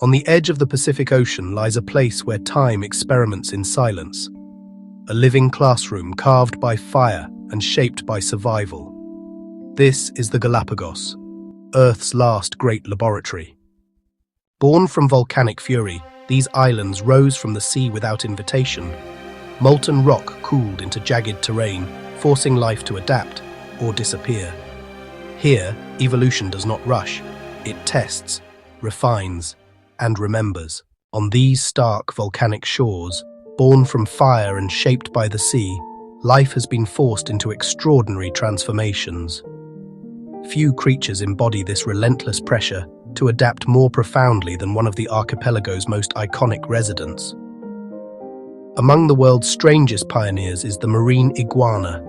On the edge of the Pacific Ocean lies a place where time experiments in silence, a living classroom carved by fire and shaped by survival. This is the Galapagos, Earth's last great laboratory. Born from volcanic fury, these islands rose from the sea without invitation. Molten rock cooled into jagged terrain, forcing life to adapt or disappear. Here, evolution does not rush. It tests, refines, and remembers. On these stark volcanic shores, born from fire and shaped by the sea, life has been forced into extraordinary transformations. Few creatures embody this relentless pressure to adapt more profoundly than one of the archipelago's most iconic residents. Among the world's strangest pioneers is the marine iguana.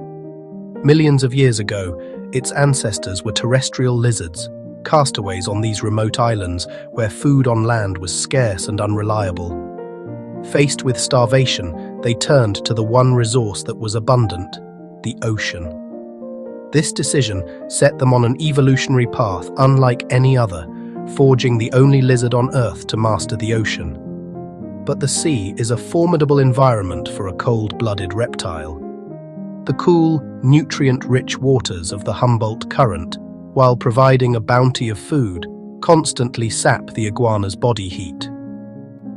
Millions of years ago, its ancestors were terrestrial lizards, castaways on these remote islands where food on land was scarce and unreliable. Faced with starvation, they turned to the one resource that was abundant: the ocean. This decision set them on an evolutionary path unlike any other, forging the only lizard on Earth to master the ocean. But the sea is a formidable environment for a cold-blooded reptile. The cool, nutrient-rich waters of the Humboldt Current, while providing a bounty of food, constantly sap the iguana's body heat.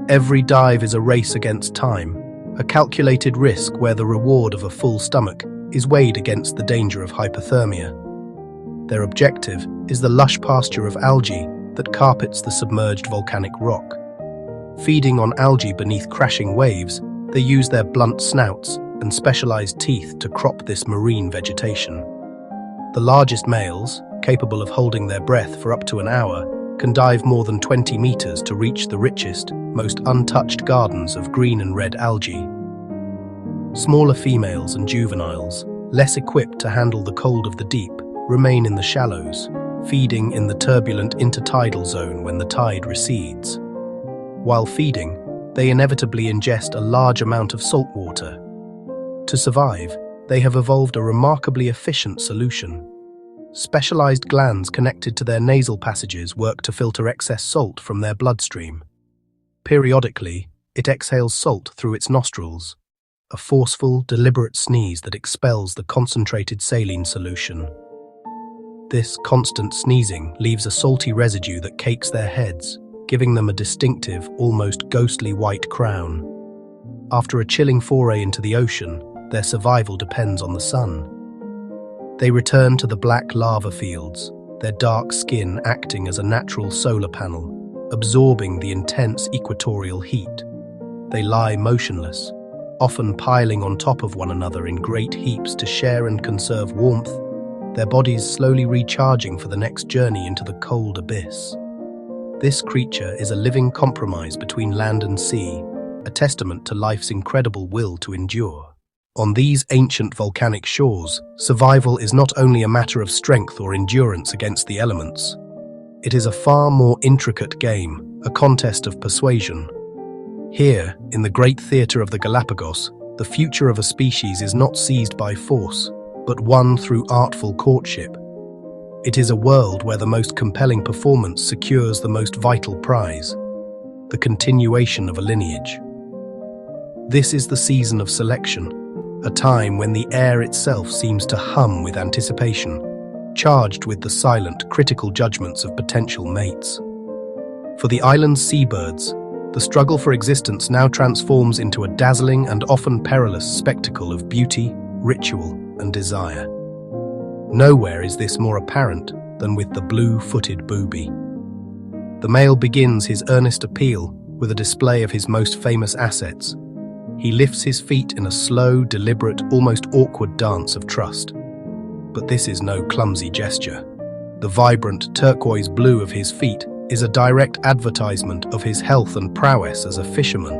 Every dive is a race against time, a calculated risk where the reward of a full stomach is weighed against the danger of hypothermia. Their objective is the lush pasture of algae that carpets the submerged volcanic rock. Feeding on algae beneath crashing waves, they use their blunt snouts and specialized teeth to crop this marine vegetation. The largest males, capable of holding their breath for up to an hour, can dive more than 20 meters to reach the richest, most untouched gardens of green and red algae. Smaller females and juveniles, less equipped to handle the cold of the deep, remain in the shallows, feeding in the turbulent intertidal zone when the tide recedes. While feeding, they inevitably ingest a large amount of salt water. To survive, they have evolved a remarkably efficient solution. Specialized glands connected to their nasal passages work to filter excess salt from their bloodstream. Periodically, it exhales salt through its nostrils, a forceful, deliberate sneeze that expels the concentrated saline solution. This constant sneezing leaves a salty residue that cakes their heads, giving them a distinctive, almost ghostly white crown. After a chilling foray into the ocean, their survival depends on the sun. They return to the black lava fields, their dark skin acting as a natural solar panel, absorbing the intense equatorial heat. They lie motionless, often piling on top of one another in great heaps to share and conserve warmth, their bodies slowly recharging for the next journey into the cold abyss. This creature is a living compromise between land and sea, a testament to life's incredible will to endure. On these ancient volcanic shores, survival is not only a matter of strength or endurance against the elements. It is a far more intricate game, a contest of persuasion. Here, in the great theatre of the Galapagos, the future of a species is not seized by force, but won through artful courtship. It is a world where the most compelling performance secures the most vital prize, the continuation of a lineage. This is the season of selection, a time when the air itself seems to hum with anticipation, charged with the silent, critical judgments of potential mates. For the island's seabirds, the struggle for existence now transforms into a dazzling and often perilous spectacle of beauty, ritual, and desire. Nowhere is this more apparent than with the blue-footed booby. The male begins his earnest appeal with a display of his most famous assets. He lifts his feet in a slow, deliberate, almost awkward dance of trust. But this is no clumsy gesture. The vibrant turquoise blue of his feet is a direct advertisement of his health and prowess as a fisherman.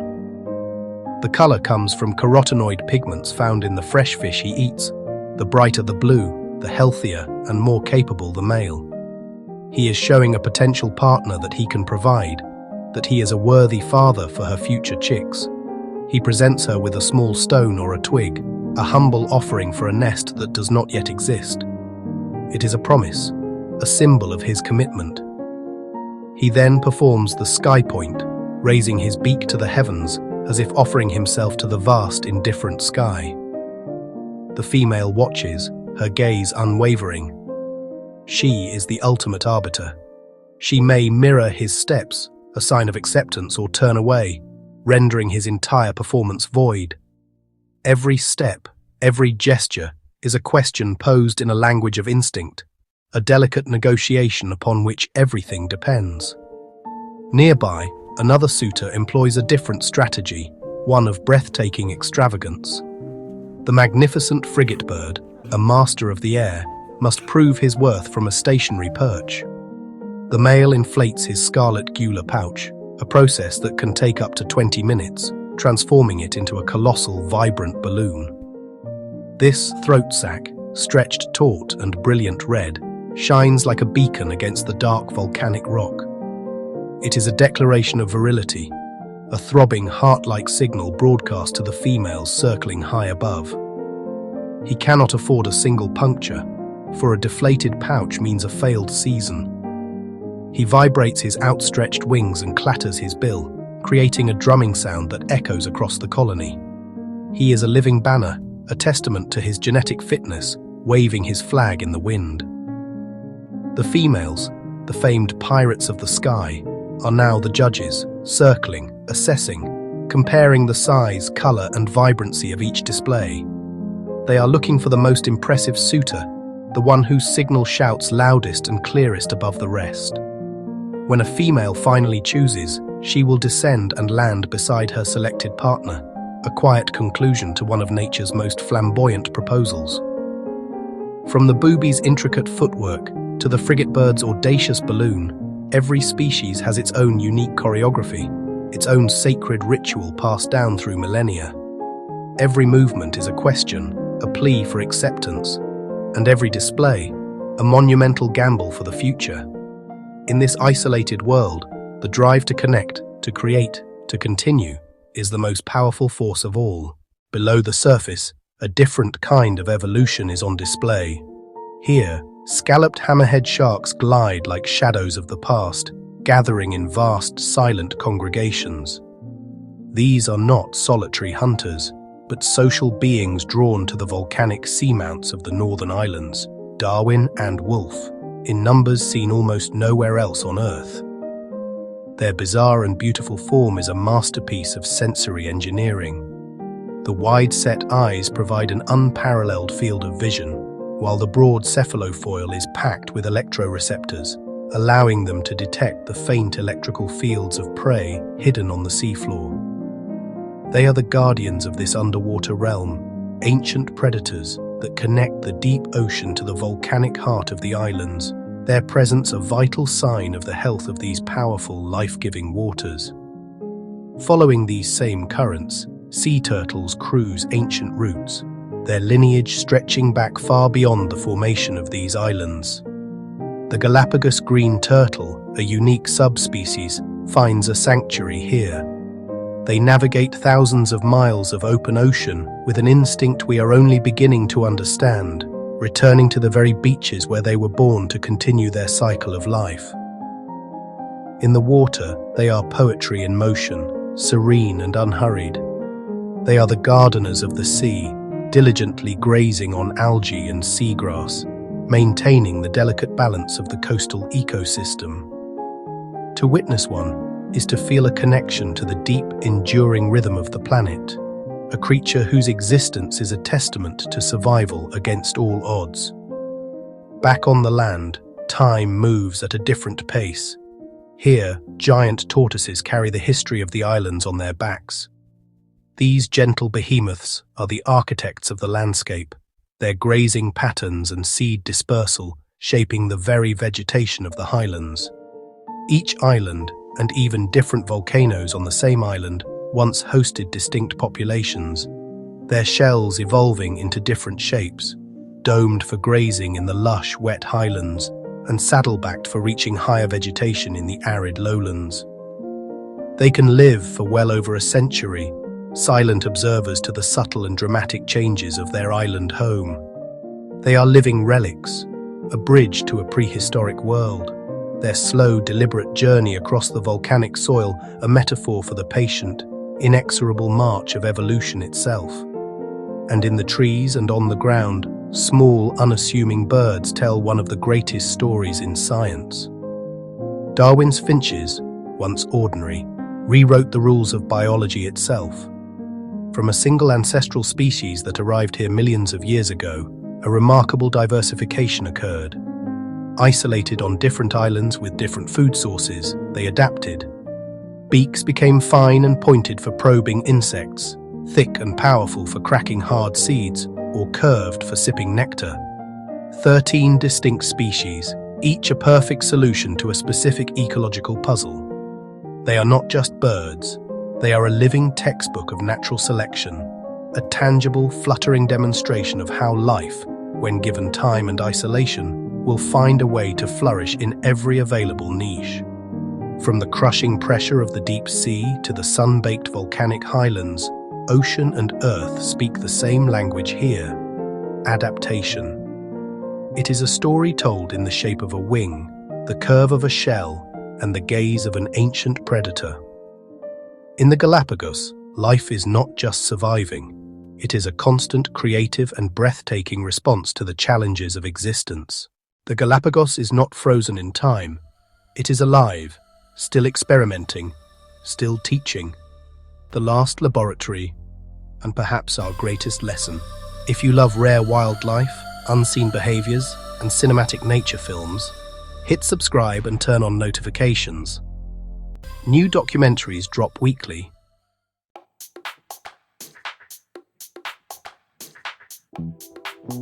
The color comes from carotenoid pigments found in the fresh fish he eats. The brighter the blue, the healthier and more capable the male. He is showing a potential partner that he can provide, that he is a worthy father for her future chicks. He presents her with a small stone or a twig, a humble offering for a nest that does not yet exist. It is a promise, a symbol of his commitment. He then performs the sky point, raising his beak to the heavens as if offering himself to the vast, indifferent sky. The female watches, her gaze unwavering. She is the ultimate arbiter. She may mirror his steps, a sign of acceptance, or turn away, rendering his entire performance void. Every step, every gesture, is a question posed in a language of instinct, a delicate negotiation upon which everything depends. Nearby, another suitor employs a different strategy, one of breathtaking extravagance. The magnificent frigate bird, a master of the air, must prove his worth from a stationary perch. The male inflates his scarlet gular pouch, a process that can take up to 20 minutes, transforming it into a colossal, vibrant balloon. This throat sac, stretched taut and brilliant red, shines like a beacon against the dark volcanic rock. It is a declaration of virility, a throbbing, heart-like signal broadcast to the females circling high above. He cannot afford a single puncture, for a deflated pouch means a failed season. He vibrates his outstretched wings and clatters his bill, creating a drumming sound that echoes across the colony. He is a living banner, a testament to his genetic fitness, waving his flag in the wind. The females, the famed pirates of the sky, are now the judges, circling, assessing, comparing the size, color, and vibrancy of each display. They are looking for the most impressive suitor, the one whose signal shouts loudest and clearest above the rest. When a female finally chooses, she will descend and land beside her selected partner, a quiet conclusion to one of nature's most flamboyant proposals. From the booby's intricate footwork to the frigate bird's audacious balloon, every species has its own unique choreography, its own sacred ritual passed down through millennia. Every movement is a question, a plea for acceptance, and every display, a monumental gamble for the future. In this isolated world, the drive to connect, to create, to continue, is the most powerful force of all. Below the surface, a different kind of evolution is on display. Here, scalloped hammerhead sharks glide like shadows of the past, gathering in vast, silent congregations. These are not solitary hunters, but social beings drawn to the volcanic seamounts of the northern islands, Darwin and Wolf, in numbers seen almost nowhere else on Earth. Their bizarre and beautiful form is a masterpiece of sensory engineering. The wide-set eyes provide an unparalleled field of vision, while the broad cephalofoil is packed with electroreceptors, allowing them to detect the faint electrical fields of prey hidden on the seafloor. They are the guardians of this underwater realm, ancient predators that connect the deep ocean to the volcanic heart of the islands, their presence a vital sign of the health of these powerful, life-giving waters. Following these same currents, sea turtles cruise ancient routes, their lineage stretching back far beyond the formation of these islands. The Galapagos green turtle, a unique subspecies, finds a sanctuary here. They navigate thousands of miles of open ocean with an instinct we are only beginning to understand, returning to the very beaches where they were born to continue their cycle of life. In the water, they are poetry in motion, serene and unhurried. They are the gardeners of the sea, diligently grazing on algae and seagrass, maintaining the delicate balance of the coastal ecosystem. To witness one is to feel a connection to the deep, enduring rhythm of the planet, a creature whose existence is a testament to survival against all odds. Back on the land, time moves at a different pace. Here, giant tortoises carry the history of the islands on their backs. These gentle behemoths are the architects of the landscape, their grazing patterns and seed dispersal shaping the very vegetation of the highlands. Each island, and even different volcanoes on the same island, once hosted distinct populations, their shells evolving into different shapes, domed for grazing in the lush, wet highlands, and saddle-backed for reaching higher vegetation in the arid lowlands. They can live for well over a century, silent observers to the subtle and dramatic changes of their island home. They are living relics, a bridge to a prehistoric world. their slow, deliberate journey across the volcanic soil a metaphor for the patient, inexorable march of evolution itself. And in the trees and on the ground, small, unassuming birds tell one of the greatest stories in science. Darwin's finches, once ordinary, rewrote the rules of biology itself. From a single ancestral species that arrived here millions of years ago, a remarkable diversification occurred. Isolated on different islands with different food sources, they adapted. Beaks became fine and pointed for probing insects, thick and powerful for cracking hard seeds, or curved for sipping nectar. 13 distinct species, each a perfect solution to a specific ecological puzzle. They are not just birds, they are a living textbook of natural selection, a tangible, fluttering demonstration of how life, when given time and isolation, will find a way to flourish in every available niche. From the crushing pressure of the deep sea to the sun-baked volcanic highlands, ocean and earth speak the same language here: adaptation. It is a story told in the shape of a wing, the curve of a shell, and the gaze of an ancient predator. In the Galapagos, life is not just surviving. It is a constant, creative, and breathtaking response to the challenges of existence. The Galapagos is not frozen in time. It is alive, still experimenting, still teaching. The last laboratory, and perhaps our greatest lesson. If you love rare wildlife, unseen behaviors, and cinematic nature films, hit subscribe and turn on notifications. New documentaries drop weekly.